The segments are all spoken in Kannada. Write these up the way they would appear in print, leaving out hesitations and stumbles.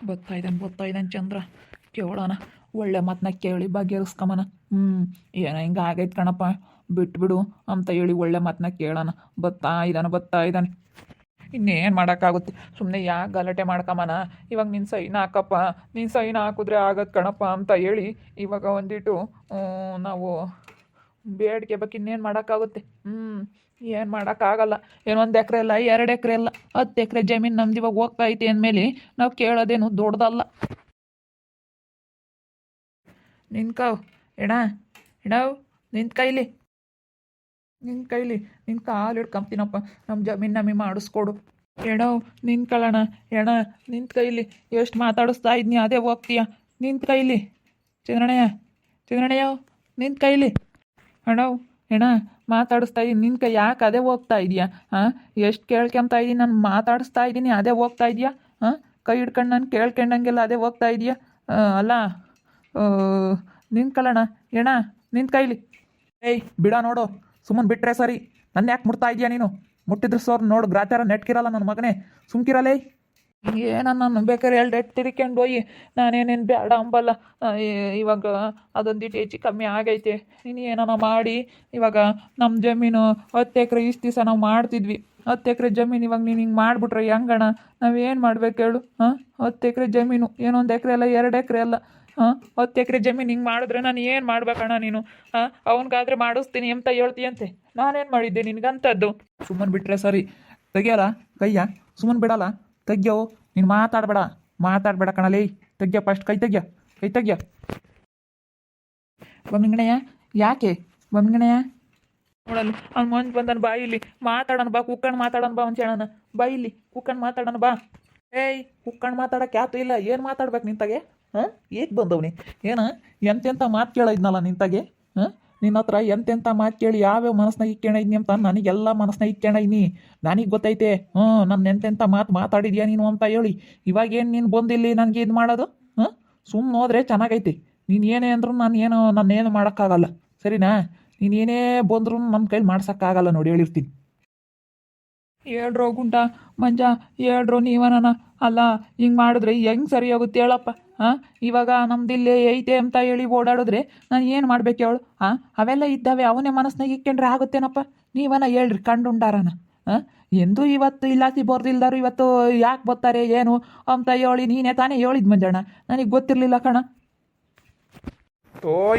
ಬರ್ತಾ ಇದ್ದಾನೆ ಚಂದ್ರ. ಕೇಳೋಣ, ಒಳ್ಳೆ ಮಾತನ್ನ ಕೇಳಿ ಬಗೆಹರಿಸ್ಕೊಂಬನ. ಏನೋ ಹಿಂಗೆ ಆಗೈತೆ ಕಣಪ್ಪ, ಬಿಟ್ಬಿಡು ಅಂತ ಹೇಳಿ ಒಳ್ಳೆ ಮಾತನ್ನ ಕೇಳೋಣ. ಬರ್ತಾ ಇದ್ದಾನೆ. ಇನ್ನೇನು ಮಾಡೋಕ್ಕಾಗುತ್ತೆ, ಸುಮ್ಮನೆ ಯಾಕೆ ಗಲಾಟೆ ಮಾಡ್ಕೊಂಬನ. ಇವಾಗ ನಿನ್ನ ಸೈನ್ ಹಾಕಪ್ಪ, ನೀನು ಸೈನ್ ಹಾಕಿದ್ರೆ ಆಗತ್ತೆ ಕಣಪ್ಪ ಅಂತ ಹೇಳಿ ಇವಾಗ ಒಂದಿಟ್ಟು ನಾವು ಬೇಡಿಕೆ ಬಗ್ಗೆ ಇನ್ನೇನು ಮಾಡೋಕ್ಕಾಗುತ್ತೆ. ಏನು ಮಾಡೋಕ್ಕಾಗಲ್ಲ. ಏನು 1 ಎಕರೆ ಅಲ್ಲ, 2 ಎಕರೆ ಅಲ್ಲ, 10 ಎಕರೆ ಜಮೀನು ನಮ್ದು ಇವಾಗ ಹೋಗ್ತಾ ಐತೆ ಅಂದಮೇಲೆ ನಾವು ಕೇಳೋದೇನು ದೊಡ್ಡದಲ್ಲ. ನಿನ್ಕವ್ ಎಣವ್ ನಿನ್ನ ಕೈಲಿ ನಿನ್ನ ಕಾಲು ಹಿಡ್ಕೊಂತೀನಪ್ಪ, ನಮ್ಮ ಜಮೀನು ನಮಗೆ ಮಾಡಿಸ್ಕೊಡು. ಎಣವ್ ನಿಂತ್ಕೊಳ್ಳೋಣ. ನಿನ್ನ ಕೈಲಿ ಎಷ್ಟು ಮಾತಾಡಿಸ್ತಾ ಇದ್ನಿ ಅದೇ ಹೋಗ್ತೀಯ. ನಿನ್ನ ಕೈಲಿ ಚಂದ್ರಣ್ಣಯ್ಯ ನಿನ್ನ ಕೈಲಿ ಎಣ ಮಾತಾಡಿಸ್ತಾ ಇದ್ದೀನಿ. ನಿನ್ನ ಕೈ ಯಾಕೆ ಅದೇ ಹೋಗ್ತಾ ಇದೆಯಾ? ಎಷ್ಟು ಕೇಳ್ಕೊಂತ ಇದ್ದೀನಿ, ನಾನು ಮಾತಾಡಿಸ್ತಾ ಇದ್ದೀನಿ ಅದೇ ಹೋಗ್ತಾ ಇದೆಯಾ? ಕೈ ಹಿಡ್ಕೊಂಡು ನಾನು ಕೇಳ್ಕೊಂಡಂಗೆಲ್ಲ ಅದೇ ಹೋಗ್ತಾ ಇದೆಯಾ? ಅಲ್ಲ, ನಿಂತ್ಕೊಳ್ಳೋಣ ನಿನ್ನ ಕೈಲಿ. ಬಿಡ ನೋಡು, ಸುಮ್ಮನೆ ಬಿಟ್ಟರೆ ಸರಿ. ನನ್ನ ಯಾಕೆ ಮುಟ್ತಾ ಇದೆಯಾ ನೀನು? ಮುಟ್ಟಿದ್ರೆ ಸೋರ್ ನೋಡು, ಗ್ರಾಚಾರ ನೆಟ್ಕಿರಲ್ಲ ನನ್ನ ಮಗನೇ, ಸುಮ್ಕಿರಲ್ಲೇ. ಏನನ್ನ ಬೇಕಾದ್ರೆ 2 ಎಟ್ಟು ತಿರ್ಕೊಂಡು ಹೋಗಿ, ನಾನೇನೇನು ಬೇಡ ಅಂಬಲ್ಲ. ಇವಾಗ ಅದೊಂದಿಟ್ಟು ಹೆಚ್ಚು ಕಮ್ಮಿ ಆಗೈತೆ. ನೀನು ಏನಾನ ಮಾಡಿ ಇವಾಗ ನಮ್ಮ ಜಮೀನು 10 ಎಕರೆ ಇಷ್ಟು ದಿವಸ ನಾವು ಮಾಡ್ತಿದ್ವಿ. 10 ಎಕರೆ ಜಮೀನು ಇವಾಗ ನೀನು ಹಿಂಗೆ ಮಾಡಿಬಿಟ್ರೆ ಹೆಂಗಣ? ನಾವೇನು ಮಾಡ್ಬೇಕು ಹೇಳು? 10 ಎಕರೆ ಜಮೀನು, ಏನೋ 1 ಎಕರೆ ಅಲ್ಲ, 2 ಎಕರೆ ಅಲ್ಲ, 10 ಎಕರೆ ಜಮೀನು ಹಿಂಗೆ ಮಾಡಿದ್ರೆ ನಾನು ಏನು ಮಾಡ್ಬೇಕಣ್ಣ? ನೀನು ಅವನಿಗಾದ್ರೆ ಮಾಡಿಸ್ತೀನಿ ಅಂತ ಹೇಳ್ತೀಯಂತೆ. ನಾನೇನು ಮಾಡಿದ್ದೆ ನಿನಗಂಥದ್ದು? ಸುಮ್ಮನೆ ಬಿಟ್ಟರೆ ಸರಿ. ತೆಗಿಯಲ್ಲ ಕೈಯ, ಸುಮ್ಮನೆ ಬಿಡಲ್ಲ. ತೆಗ್ಯೋ, ನೀನು ಮಾತಾಡಬೇಡ ಕಣಲೇ. ತೆಗ್ಯ ಫಸ್ಟ್, ಕೈ ತೆಗ್ಯ. ಬಮ್ಮಿಂಗಣಯ್ಯ, ಯಾಕೆ ಬಮ್ಮಿಂಗಣಯ್ಯ? ನೋಡಲ್ಲ, ಅವ್ನು ಮಂಜು ಬಂದನು. ಬಾ ಇಲ್ಲಿ ಮಾತಾಡೋಣ, ಬಾ ಕುಕ್ಕಂಡು ಮಾತಾಡೋಣ, ಬಾ ಅಂತ ಹೇಳೋಣ. ಬಾ ಇಲ್ಲಿ ಕುಕ್ಕಂಡು ಮಾತಾಡೋಣ, ಬಾ. ಕುಕ್ಕಂಡು ಮಾತಾಡೋಕೆ ಯಾತು ಇಲ್ಲ. ಏನು ಮಾತಾಡ್ಬೇಕು ನಿಂತಾಗೆ? ಏಕೆ ಬಂದವನಿ? ಎಂತೆಂಥ ಮಾತು ಕೇಳಿದ್ನಲ್ಲ ನಿಂತಾಗೆ. ನಿನ್ನ ಹತ್ರ ಎಂತೆಂಥ ಮಾತು ಕೇಳಿ ಯಾವ್ಯಾವ ಮನಸ್ನಾಗ ಇಕ್ಕೊಂಡಿದ್ನಿ ಅಂತ ನನಗೆಲ್ಲ ಮನಸ್ನಾಗ ಇಕ್ಕೊಂಡಿದ್ನಿ. ನನಗೆ ಗೊತ್ತೈತೆ. ನನ್ನ ಎಂತೆಂಥ ಮಾತಾಡಿದ್ಯಾ ನೀನು ಅಂತ ಹೇಳಿ. ಇವಾಗೇನು ನೀನು ಬಂದಿಲ್ಲಿ ನನಗೆ ಇದು ಮಾಡೋದು? ಸುಮ್ಮನೆ ಹೋದ್ರೆ ಚೆನ್ನಾಗೈತಿ. ನೀನು ಏನೇ ಅಂದ್ರೂ ನನ್ನೇನು ಮಾಡೋಕ್ಕಾಗಲ್ಲ, ಸರಿನಾ? ನೀನು ಏನೇ ಬಂದ್ರೂ ನನ್ನ ಕೈಲಿ ಮಾಡ್ಸೋಕ್ಕಾಗಲ್ಲ ನೋಡಿ, ಹೇಳಿರ್ತೀನಿ. ಹೇಳ್ರೋ ಗುಂಟ ಮಂಜ, ಹೇಳ್ರೋ ನೀವನ. ಅಲ್ಲ, ಹಿಂಗೆ ಮಾಡಿದ್ರೆ ಹೆಂಗೆ ಸರಿ ಹೋಗುತ್ತೆ ಹೇಳಪ್ಪ? ಇವಾಗ ನಮ್ದಿಲ್ಲೇ ಐತೆ ಅಂತ ಹೇಳಿ ಓಡಾಡಿದ್ರೆ ನಾನು ಏನು ಮಾಡ್ಬೇಕು ಹೇಳು? ಅವೆಲ್ಲ ಇದ್ದಾವೆ, ಅವನೇ ಮನಸ್ಸಿನಾಗ ಇಕ್ಕೊಂಡ್ರೆ ಆಗುತ್ತೇನಪ್ಪ? ನೀವನ ಹೇಳ್ರಿ, ಕಂಡುಂಡಾರನ. ಎಂದು ಇವತ್ತು ಇಲ್ಲಾಸಿ ಬರ್ದಿಲ್ದಾರು ಇವತ್ತು ಯಾಕೆ ಬರ್ತಾರೆ ಏನು ಅಂತ ಹೇಳಿ ನೀನೇ ತಾನೇ ಹೇಳಿದ್ ಮಂಜಣ್ಣ. ನನಗೆ ಗೊತ್ತಿರಲಿಲ್ಲ ಕಣ.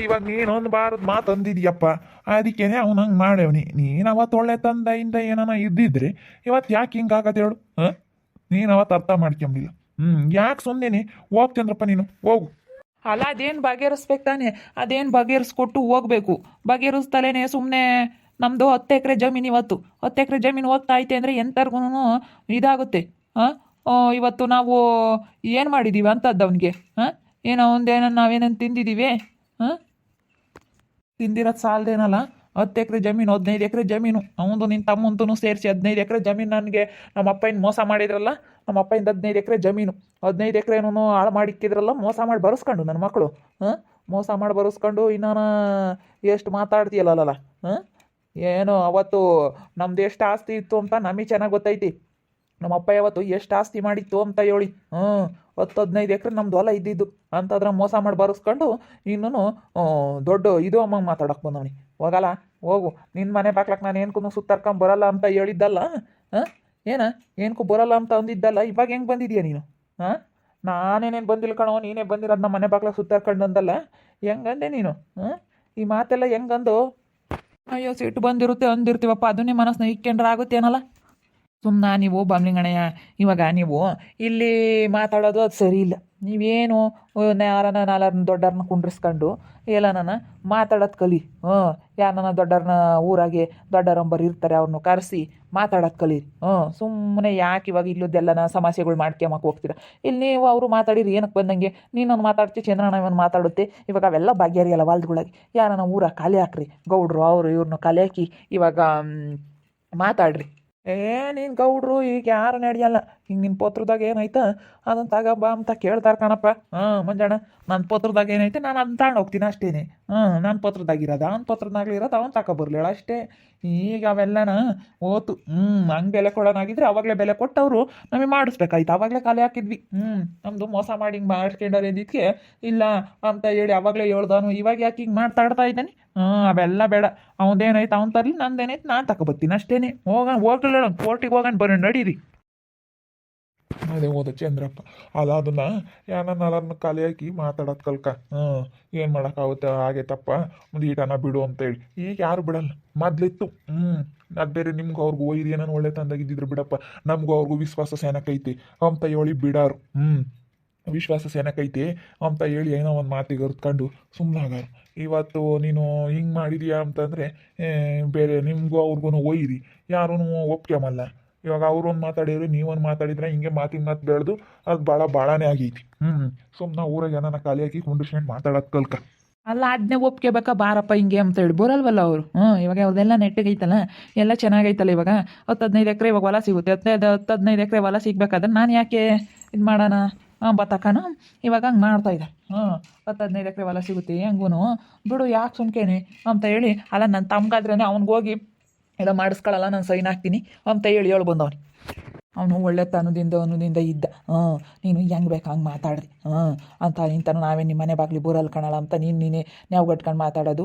ಇವಾಗ ನೀನೊಂದು ಬಾರದ ಮಾತು ಅಂದಿದ್ಯಪ್ಪ, ಅದಕ್ಕೇನೆ ಅವ್ನು ಹಂಗೆ ಮಾಡ್ಯವನಿ. ನೀನು ಅವತ್ತು ಒಳ್ಳೆ ತಂದೆಯಿಂದ ಏನಾನ ಇದ್ದಿದ್ರೆ ಇವತ್ತು ಯಾಕೆ ಹಿಂಗಾಗತ್ತೆ ಹೇಳು? ನೀನು ಅವತ್ತು ಅರ್ಥ ಮಾಡ್ಕೊಂಬಿಲ್ಲ. ಯಾಕೆ ಸುಮ್ಮನೆ ಹೋಗ್ತಂದ್ರಪ್ಪ ನೀನು, ಹೋಗು. ಅಲ್ಲ, ಅದೇನು ಬಗೆಹರಿಸ್ಬೇಕು ತಾನೆ? ಅದೇನು ಬಗೆಹರಿಸ್ಕೊಟ್ಟು ಹೋಗ್ಬೇಕು. ಬಗೆಹರಿಸ್ತಲೇನೆ ಸುಮ್ಮನೆ ನಮ್ಮದು 10 ಎಕರೆ ಜಮೀನು, ಇವತ್ತು 10 ಎಕರೆ ಜಮೀನು ಹೋಗ್ತಾ ಐತೆ ಅಂದರೆ ಎಂಥರ್ಗೂ ಇದಾಗುತ್ತೆ. ಇವತ್ತು ನಾವು ಏನು ಮಾಡಿದ್ದೀವಿ ಅಂತದ್ದು ಅವನಿಗೆ? ಏನೋ ನಾವೇನೇನು ತಿಂದಿದ್ದೀವಿ? ತಿಂದಿರೋದು ಸಾಲದೇನಲ್ಲ. 10 ಎಕರೆ ಜಮೀನು, 15 ಎಕರೆ ಜಮೀನು ಅವನು ನಿನ್ನ ತಮ್ಮಂತೂ ಸೇರಿಸಿ 15 ಎಕರೆ ಜಮೀನು. ನನಗೆ ನಮ್ಮ ಅಪ್ಪನ ಮೋಸ ಮಾಡಿದ್ರಲ್ಲ, ನಮ್ಮ ಅಪ್ಪಯಿಂದ 15 ಎಕರೆ ಜಮೀನು, 15 ಎಕರೆನೂ ಹಾಳು ಮಾಡಿಕ್ಕಿದ್ರಲ್ಲ, ಮೋಸ ಮಾಡಿ ಬರೆಸ್ಕೊಂಡು ನನ್ನ ಮಕ್ಕಳು. ಮೋಸ ಮಾಡಿ ಬರೆಸ್ಕೊಂಡು ಇನ್ನೂ ಎಷ್ಟು ಮಾತಾಡ್ತೀಯಲ್ಲ. ಏನು ಅವತ್ತು ನಮ್ದು ಎಷ್ಟು ಆಸ್ತಿ ಇತ್ತು ಅಂತ ನಮಗೆ ಚೆನ್ನಾಗಿ ಗೊತ್ತೈತಿ. ನಮ್ಮ ಅಪ್ಪ ಯಾವತ್ತು ಎಷ್ಟು ಆಸ್ತಿ ಮಾಡಿತ್ತು ಅಂತ ಹೇಳಿ. 10-15 ಎಕರೆ ನಮ್ದು ಹೊಲ ಇದ್ದಿದ್ದು ಅಂತಂದ್ರೆ ಮೋಸ ಮಾಡಿ ಬರೆಸ್ಕೊಂಡು ಇನ್ನೂ ದೊಡ್ಡ ಇದು ಅಮ್ಮ ಮಾತಾಡೋಕೆ ಬಂದವನಿ. ಹೋಗಲ್ಲ, ಹೋಗು. ನಿನ್ನ ಮನೆ ಬಾಕ್ಲಕ್ಕೆ ನಾನು ಏನ್ಕೂ ಸುತ್ತರ್ಕೊಂಡ್ ಬರಲ್ಲ ಅಂತ ಹೇಳಿದ್ದಲ್ಲ. ಏನಕ್ಕೂ ಬರಲ್ಲ ಅಂತ ಅಂದಿದ್ದಲ್ಲ. ಇವಾಗ ಹೆಂಗೆ ಬಂದಿದ್ಯಾ ನೀನು? ನಾನೇನೇನು ಬಂದಿಲ್ಲ ಕಣೋ, ನೀನೇ ಬಂದಿರೋದು ನಮ್ಮ ಮನೆ ಬಾಕ್ಲಾಗ ಸುತ್ತಾರ್ಕೊಂಡು ಅಂದಲ್ಲ. ಹೆಂಗಂದೆ ನೀನು? ಈ ಮಾತೆಲ್ಲ ಹೆಂಗಂದು? ಅಯ್ಯೋ, ಸಿಟ್ಟು ಬಂದಿರುತ್ತೆ ಅಂದಿರ್ತೀವಪ್ಪ, ಅದನ್ನೇ ಮನಸ್ಸನ್ನ ಇಕ್ಕೊಂಡ್ರೆ ಆಗುತ್ತೇನಲ್ಲ. ಸುಮ್ಮನೆ ನೀವು ಬಮ್ಲಿಂಗಣಯ್ಯ, ಇವಾಗ ನೀವು ಇಲ್ಲಿ ಮಾತಾಡೋದು ಅದು ಸರಿ ಇಲ್ಲ. ನೀವೇನು ಯಾರನ್ನ 4 ದೊಡ್ಡವ್ರನ್ನ ಕುಂಡ್ರಿಸ್ಕೊಂಡು ಎಲ್ಲನ ಮಾತಾಡೋದು ಕಲಿ. ಯಾರನ್ನ ದೊಡ್ಡವ್ರನ್ನ ಊರಾಗೆ ದೊಡ್ಡರಂಬರು ಇರ್ತಾರೆ, ಅವ್ರನ್ನ ಕರೆಸಿ ಮಾತಾಡೋದು ಕಲಿ. ಸುಮ್ಮನೆ ಯಾಕೆ ಇವಾಗ ಇಲ್ಲದೆಲ್ಲನ ಸಮಸ್ಯೆಗಳು ಮಾಡ್ಕೊಂಬಕ್ಕೆ ಹೋಗ್ತೀರ? ಇಲ್ಲಿ ನೀವು ಅವರು ಮಾತಾಡಿರಿ ಏನಕ್ಕೆ ಬಂದಂಗೆ? ನೀನೊಂದು ಮಾತಾಡ್ತಿ, ಚಂದ್ರಣ್ಣ ಇವನು ಮಾತಾಡುತ್ತೆ. ಇವಾಗ ಅವೆಲ್ಲ ಬಗೆಹರಿಯಲ್ಲ ವಾಲ್ದುಗಳಿಗೆ. ಯಾರನ್ನ ಊರಾಗ ಕಲೆ ಹಾಕ್ರಿ, ಗೌಡ್ರು ಅವರು ಇವ್ರನ್ನ ಕಲೆ ಹಾಕಿ ಇವಾಗ ಮಾತಾಡ್ರಿ. ಏ ನೀನು ಗೌಡ್ರು ಈಗ ಯಾರು ನಡೆಯಲ್ಲ ಹಿಂಗೆ ನಿನ್ನ ಪತ್ರದಾಗ ಏನೈತೆ ಅದನ್ನು ತಗಬಾ ಅಂತ ಕೇಳ್ತಾರೆ ಕಣಪ್ಪ. ಹಾಂ ಮಂಜಣ್ಣ, ನನ್ನ ಪತ್ರದಾಗ ಏನೈತೆ ನಾನು ಅದನ್ನ ತಗೊಂಡು ಹೋಗ್ತೀನಿ ಅಷ್ಟೇನೆ. ನನ್ನ ಪತ್ರದಾಗಿರೋದು ಅವ್ನ ಪತ್ರದಾಗ್ಲಿರೋದು ಅವ್ನು ತಗೊಬರ್ಲಿಲ್ಲ ಅಷ್ಟೇ. ಈಗ ಅವೆಲ್ಲನ ಓತು. ಹಂಗೆ ಬೆಲೆ ಕೊಡೋನಾಗಿದ್ರೆ ಅವಾಗಲೇ ಬೆಲೆ ಕೊಟ್ಟವರು ನಮಗೆ ಮಾಡಿಸ್ಬೇಕಾಯ್ತು, ಅವಾಗಲೇ ಖಾಲಿ ಹಾಕಿದ್ವಿ. ನಮ್ಮದು ಮೋಸ ಮಾಡಿ ಹಿಂಗೆ ಮಾಡ್ಕೊಂಡೋದಿದ್ದಕ್ಕೆ ಇಲ್ಲ ಅಂತ ಹೇಳಿ ಅವಾಗಲೇ ಹೇಳ್ದಾನು. ಇವಾಗ ಯಾಕೆ ಹಿಂಗೆ ಮಾತಾಡ್ತಾ ಇದ್ದಾನೆ? ಅವೆಲ್ಲ ಬೇಡ. ಅವನದೇನೈತೆ ಅವ್ನು ತರಲಿ, ನಂದೇನೈತೆ ನಾನು ತಗೊಬರ್ತೀನಿ ಅಷ್ಟೇನೆ. ಹೋಗಲ್ಲ ಕೋರ್ಟಿಗೆ ಹೋಗೋಣ ಬರ್ರಿ ನಡೀರಿ. ಅದೇ ಹೋದ ಚಂದ್ರಪ್ಪ. ಅಲ್ಲ ಅದನ್ನ ಯಾರನ್ನ ಖಾಲಿ ಹಾಕಿ ಮಾತಾಡೋದು ಕಲ್ಕ. ಏನು ಮಾಡೋಕ್ಕಾಗುತ್ತೆ, ಆಗೈತಪ್ಪ ಒಂದು ಈಟನ ಬಿಡು ಅಂತೇಳಿ. ಈಗ ಯಾರು ಬಿಡಲ್ಲ, ಮೊದ್ಲಿತ್ತು. ಅದು ಬೇರೆ ನಿಮ್ಗೆ ಅವ್ರಿಗೂ ಒಯ್ದು ಏನೋ ಒಳ್ಳೆ ತಂದಾಗಿದ್ದಿದ್ರು ಬಿಡಪ್ಪ. ನಮಗೂ ಅವ್ರಿಗೂ ವಿಶ್ವಾಸ ಸೇನಕೈತಿ ಅಂತ ಹೇಳಿ ಬಿಡಾರು. ವಿಶ್ವಾಸ ಸೇನಕೈತಿ ಅಂತ ಹೇಳಿ ಏನೋ ಒಂದು ಮಾತಿಗೆ ಅರ್ತ್ಕೊಂಡು ಸುಮ್ಮನಾಗಾರು. ಇವತ್ತು ನೀನು ಹಿಂಗೆ ಮಾಡಿದೀಯಾ ಅಂತಂದರೆ ಬೇರೆ ನಿಮಗೂ ಅವ್ರಿಗೂ ಒಯ್ಯಿರಿ, ಯಾರೂ ಒಪ್ಕೊಂಬಲ್ಲ. ಇವಾಗ ಅವ್ರೊಂದು ಮಾತಾಡಿದ್ರು ನೀವೊಂದು ಮಾತಾಡಿದ್ರೆ ಹಿಂಗೆ ಮಾತಿಗೆ ಮಾತು ಬೆಳೆದು ಅದು ಭಾಳನೇ ಆಗೈತಿ. ಸುಮ್ಮನೆ ಊರಾಗ ಏನಾನ ಖಾಲಿ ಹಾಕಿ ಕುಂಡಿಸ್ಕೊಂಡು ಮಾತಾಡೋದು ಕಲ್ಕ. ಅಲ್ಲ ಅದನ್ನೇ ಒಪ್ಕೋಬೇಕಾ ಬಾರಪ್ಪ ಹಿಂಗೆ ಅಂತ ಹೇಳಿ ಬರಲ್ವಲ್ಲ ಅವರು. ಇವಾಗ ಅವ್ರದ್ದೆಲ್ಲ ನೆಟ್ಟಗೈತಲ್ಲ, ಎಲ್ಲ ಚೆನ್ನಾಗೈತಲ್ಲ. ಇವಾಗ 10-15 ಎಕರೆ ಇವಾಗ ಹೊಲ ಸಿಗುತ್ತೆ. 10-15 ಎಕರೆ ಹೊಲ ಸಿಗ್ಬೇಕಾದ್ರೆ ನಾನು ಯಾಕೆ ಇದು ಮಾಡೋಣ ಬತ್ತಕ್ಕನ ಇವಾಗ ಹಂಗೆ ಮಾಡ್ತಾಯಿದ್ದೆ. 10-15 ಎಕರೆ ಹೊಲ ಸಿಗುತ್ತೆ ಹೆಂಗೂ ಬಿಡು, ಯಾಕೆ ಸುಮ್ಕೇನೆ ಅಂತ ಹೇಳಿ. ಅಲ್ಲ ನನ್ನ ತಮ್ಗಾದ್ರೇ ಅವ್ನಿಗೋಗಿ ಎಲ್ಲ ಮಾಡಿಸ್ಕೊಳ್ಳಲ್ಲ, ನಾನು ಸೈನ್ ಹಾಕ್ತೀನಿ ಅಂತ ಹೇಳಿ ಬಂದವನು. ಅವನು ಒಳ್ಳೆ ಅನ್ನೋದಿಂದ ಇದ್ದ. ನೀನು ಹೆಂಗೆ ಬೇಕು ಹಂಗೆ ಮಾತಾಡ್ರಿ ಅಂತ ನಿಂತನು. ನಾವೇ ನಿಮ್ಮ ಮನೆ ಬಾಗ್ಲಿ ಬೂರಲ್ಲಿ ಕಾಣಲ್ಲ ಅಂತ ನೀನೇ ನಾವು ಗಟ್ಕೊಂಡು ಮಾತಾಡೋದು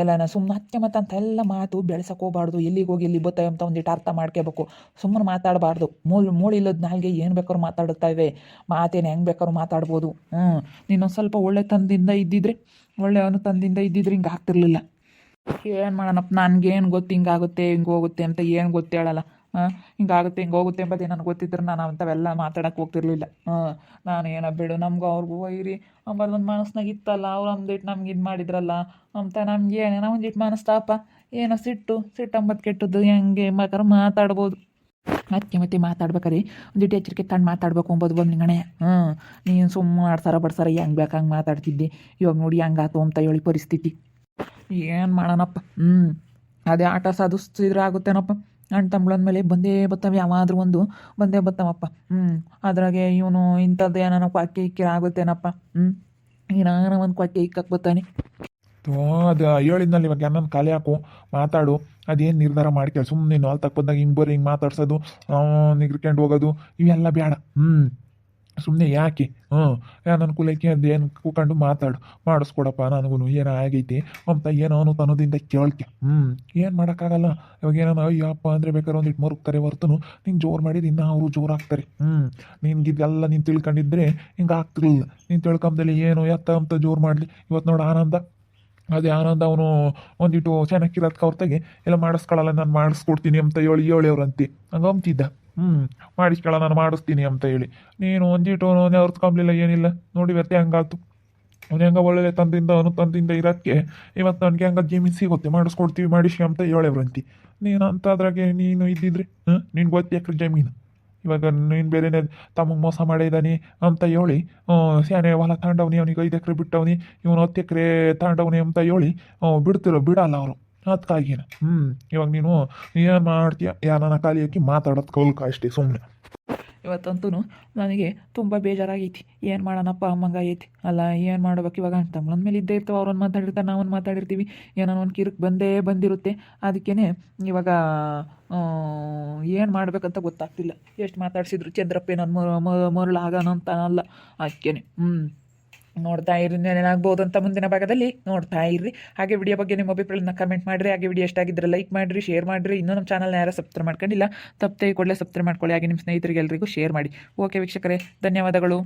ಎಲ್ಲನ ಸುಮ್ಮನೆ ಹತ್ತೆ ಮತ್ತು ಅಂತ ಎಲ್ಲ ಮಾತು ಬೆಳೆಸಕ್ಕೆ ಹೋಗ್ಬಾರ್ದು. ಎಲ್ಲಿಗೆ ಹೋಗಿ ಎಲ್ಲಿ ಬತ್ತಾವೆ ಅಂತ ಒಂದಿಟ್ಟು ಅರ್ಥ ಮಾಡ್ಕೋಬೇಕು. ಸುಮ್ಮನೆ ಮಾತಾಡಬಾರ್ದು. ಮೂಳಿಲ್ಲದ ನಾಲ್ಗೆ ಏನು ಬೇಕಾದ್ರೂ ಮಾತಾಡುತ್ತಾ ಇವೆ. ಮಾತೇನು ಹೆಂಗೆ ಬೇಕಾದ್ರೂ ಮಾತಾಡ್ಬೋದು. ನೀನೊಂದು ಸ್ವಲ್ಪ ಒಳ್ಳೆ ತಂದಿಂದ ಇದ್ದಿದ್ರೆ, ಒಳ್ಳೆ ತಂದಿಂದ ಇದ್ದಿದ್ರೆ ಹಿಂಗೆ ಆಗ್ತಿರ್ಲಿಲ್ಲ. ಏನು ಮಾಡೋಣಪ್ಪ, ನನಗೇನು ಗೊತ್ತು ಹಿಂಗಾಗುತ್ತೆ ಹಿಂಗೆ ಹೋಗುತ್ತೆ ಅಂತ ಏನು ಗೊತ್ತೇಳಲ್ಲ. ಹಿಂಗಾಗುತ್ತೆ ಹಿಂಗೆ ಹೋಗುತ್ತೆ ಎಂಬುದೇ ನನಗೆ ಗೊತ್ತಿದ್ರೆ ನಾನು ಅಂಥವೆಲ್ಲ ಮಾತಾಡೋಕ್ಕೆ ಹೋಗ್ತಿರ್ಲಿಲ್ಲ. ನಾನು ಏನೋ ಬಿಡು, ನಮಗೂ ಅವ್ರಿಗೂ ಒಯ್ಯಿರಿ ಅಂಬಲ್ಲೊಂದು ಮನಸ್ನಾಗ ಇತ್ತಲ್ಲ. ಅವ್ರು ಒಂದಿಟ್ಟು ನಮ್ಗೆ ಇದು ಮಾಡಿದ್ರಲ್ಲ ಅಂತ ನಮ್ಗೆ ಏನೇನೋ ಒಂದಿಟ್ಟು ಮನಸ್ತಾಪ, ಏನೋ ಸಿಟ್ಟು ಅಂಬದು ಕೆಟ್ಟದ್ದು ಹೆಂಗೆ ಬೇಕಾದ್ರೆ ಮಾತಾಡ್ಬೋದು. ಅದಕ್ಕೆ ಮತ್ತೆ ಮಾತಾಡ್ಬೇಕಾರೆ ಒಂದಿಟ್ಟು ಎಚ್ಚರಿಕೆ ತಂದು ಮಾತಾಡ್ಬೇಕು ಅಂಬೋದು ಬಂದು ನಿಂಗಣೆ. ನೀನು ಸುಮ್ಮನೆ ಆಡ್ಸಾರ ಬಡ್ಸಾರ ಹೆಂಗೆ ಬೇಕು ಹಂಗೆ ಮಾತಾಡ್ತಿದ್ದೆ. ಇವಾಗ ನೋಡಿ ಹೆಂಗಾತು ಅಂತ ಹೇಳಿ ಪರಿಸ್ಥಿತಿ. ಏನು ಮಾಡೋಣಪ್ಪ. ಅದೇ ಆಟ ಸಾಧಿಸ್ತಿದ್ರೆ ಆಗುತ್ತೇನಪ್ಪ. ಅಣ್ಣ ತಮ್ಮಳ ಮೇಲೆ ಬಂದೇ ಬರ್ತವೆ, ಯಾವಾದರೂ ಒಂದು ಬಂದೇ ಬರ್ತಾವಪ್ಪ. ಅದ್ರಾಗೆ ಇವನು ಇಂಥದ್ದು ಏನಾನ ಕ್ವಾಕ್ಕೆ ಇಕ್ಕಿ ಆಗುತ್ತೇನಪ್ಪ. ಏನಾನ ಒಂದು ಕ್ವಾಕ್ಕೆ ಇಕ್ಕಕ್ಕೆ ಬರ್ತಾನೆ. ಅದು ಹೇಳಿದ್ನಲ್ಲಿ ಇವಾಗ ನನ್ನ ಖಾಲಿ ಹಾಕು, ಮಾತಾಡು. ಅದೇನು ನಿರ್ಧಾರ ಮಾಡ್ಕೇಳಿ ಸುಮ್ಮನೆ ನೀನು ಅಲ್ಲಿ ತಕ್ಕ ಹಿಂಗೆ ಬರ್ರಿ ಹಿಂಗೆ ಮಾತಾಡ್ಸೋದು, ನಿಗ್ರಿಕೊಂಡು ಹೋಗೋದು ಇವೆಲ್ಲ ಬೇಡ. ಸುಮ್ಮನೆ ಯಾಕೆ ನನ್ನ ಕುಲಕ್ಕೆ ಅದೇನು ಕೂಕೊಂಡು ಮಾತಾಡು, ಮಾಡಿಸ್ಕೊಡಪ್ಪ ನನಗೂ ಏನೋ ಆಗೈತಿ ಅಂತ ಏನೋ ಅನ್ನೋದಿಂದ ಕೇಳ್ಕೆ. ಏನು ಮಾಡೋಕ್ಕಾಗಲ್ಲ. ಇವಾಗ ಏನೋ ಅಯ್ಯಪ್ಪ ಅಂದರೆ ಬೇಕಾದ್ರೆ ಒಂದಿಟ್ಟು ಮರುಗ್ತಾರೆ ಹೊರ್ತನು. ನೀನು ಜೋರು ಮಾಡಿದ್ರೆ ಇನ್ನೂ ಅವರು ಜೋರಾಗ್ತಾರೆ. ನಿನ್ಗಿದೆಲ್ಲ ನೀನು ತಿಳ್ಕೊಂಡಿದ್ರೆ ಹಿಂಗೆ ಆಗ್ತಿರ್ಲಿಲ್ಲ. ನೀನು ತಿಳ್ಕೊಂಬದಲ್ಲಿ ಏನು ಎತ್ತ ಅಂತ ಜೋರು ಮಾಡಲಿ. ಇವತ್ತು ನೋಡು ಆನಂದ, ಅದೇ ಆನಂದ ಅವನು ಒಂದಿಟ್ಟು ಚೆನ್ನಾಗಿರೋದಕ್ಕೆ ಹೊರತಾಗಿ ಎಲ್ಲ ಮಾಡಿಸ್ಕೊಳ್ಳಲ್ಲ, ನಾನು ಮಾಡಿಸ್ಕೊಡ್ತೀನಿ ಅಂತ ಹೇಳಿ ಅವ್ರಂತೆ ಹಂಗೆ ಅಂತಿದ್ದ. ಮಾಡಿಸ್ಕೊಳ್ಳ ನಾನು ಮಾಡಿಸ್ತೀನಿ ಅಂತ ಹೇಳಿ ನೀನು ಒಂದಿಟ್ಟು ಹೊರ್ತ್ಕೊಂಬ್ಲಿಲ್ಲ, ಏನಿಲ್ಲ. ನೋಡಿ ವ್ಯತ್ಯ ಹಂಗಾಯ್ತು. ಅವ್ನು ಹೆಂಗೆ ಒಳ್ಳೆ ತಂದಿಂದ ಇರೋದಕ್ಕೆ ಇವತ್ತು ನನಗೆ ಹಂಗೆ ಜಮೀನು ಸಿಗುತ್ತೆ, ಮಾಡಿಸ್ಕೊಡ್ತೀವಿ ಮಾಡಿಸಿ ಅಂತ ಹೇಳವ್ರಂತಿ. ನೀನು ಅಂತ ಅದ್ರಾಗೆ ನೀನು ಇದ್ದಿದ್ರೆ ನೀನು ಗೊತ್ತು ಜಮೀನು. ಇವಾಗ ನೀನು ಬೇರೆನೇ ತಮಗೆ ಮೋಸ ಮಾಡಿದ್ದಾನೆ ಅಂತ ಹೇಳಿ ಸ್ಯಾನೆ ಹೊಲ ತಗೊಂಡವ್ನಿ, ಅವ್ನಿಗೆ 5 ಎಕರೆ ಬಿಟ್ಟವ್ನಿ, ಇವನು 10 ಎಕರೆ ತಗೊಂಡವ್ನಿ ಅಂತ ಹೇಳಿ ಬಿಡಲ್ಲ ಅವರು. ಅದಕ್ಕಾಗಿನ ಇವಾಗ ನೀನು ಏನು ಮಾಡ್ತೀಯ, ಯಾರನ್ನ ಖಾಲಿ ಹಾಕಿ ಮಾತಾಡೋದು ಕಲ್ಕ ಅಷ್ಟೇ ಸುಮ್ಮನೆ. ಇವತ್ತಂತೂ ನನಗೆ ತುಂಬ ಬೇಜಾರಾಗೈತಿ. ಏನು ಮಾಡೋಣಪ್ಪ ಅಮ್ಮಂಗೆ ಐತಿ. ಅಲ್ಲ ಏನು ಮಾಡ್ಬೇಕು ಇವಾಗ ಅಂತ ತಮ್ಮನ ಮೇಲೆ ಇದ್ದೇ ಇರ್ತಾವೆ. ಅವ್ರೊಂದು ಮಾತಾಡಿರ್ತಾರೆ, ನಾವೊಂದು ಮಾತಾಡಿರ್ತೀವಿ. ಏನೋ ಒಂದು ಕಿರುಕು ಬಂದಿರುತ್ತೆ. ಅದಕ್ಕೇ ಇವಾಗ ಏನು ಮಾಡ್ಬೇಕಂತ ಗೊತ್ತಾಗ್ತಿಲ್ಲ. ಎಷ್ಟು ಮಾತಾಡ್ಸಿದ್ರು ಚಂದ್ರಪ್ಪ ನನ್ನ ಮರಳಾಗೋಣ ಅಂತ ಅಲ್ಲ. ಅದಕ್ಕೇ ನೋಡ್ತಾ ಇರ್ರಿ, ಏನಾಗ್ಬೋದು ಅಂತ ಮುಂದಿನ ಭಾಗದಲ್ಲಿ ನೋಡ್ತಾ ಇರ್ರಿ. ಹಾಗೆ ವಿಡಿಯೋ ಬಗ್ಗೆ ನಿಮ್ಮ ಅಭಿಪ್ರಾಯನ ಕಮೆಂಟ್ ಮಾಡಿರಿ. ಹಾಗೆ ವಿಡಿಯೋ ಎಷ್ಟ ಆಗಿದ್ರೆ ಲೈಕ್ ಮಾಡಿರಿ, ಶೇರ್ ಮಾಡಿರಿ. ಇನ್ನೂ ನಮ್ಮ ಚಾನಲ್ನ ಯಾರು ಸಬ್ಸ್ಕ್ರೈಬ್ ಮಾಡ್ಕೊಂಡಿಲ್ಲ, ತಪ್ಪದೆ ಕೂಡಲೇ ಸಬ್ಸ್ಕ್ರೈಬ್ ಮಾಡ್ಕೊಳ್ಳಿ. ಹಾಗೆ ನಿಮ್ಮ ಸ್ನೇಹಿತರಿಗೆ ಎಲ್ರಿಗೂ ಶೇರ್ ಮಾಡಿ. ಓಕೆ ವೀಕ್ಷಕರೇ, ಧನ್ಯವಾದಗಳು.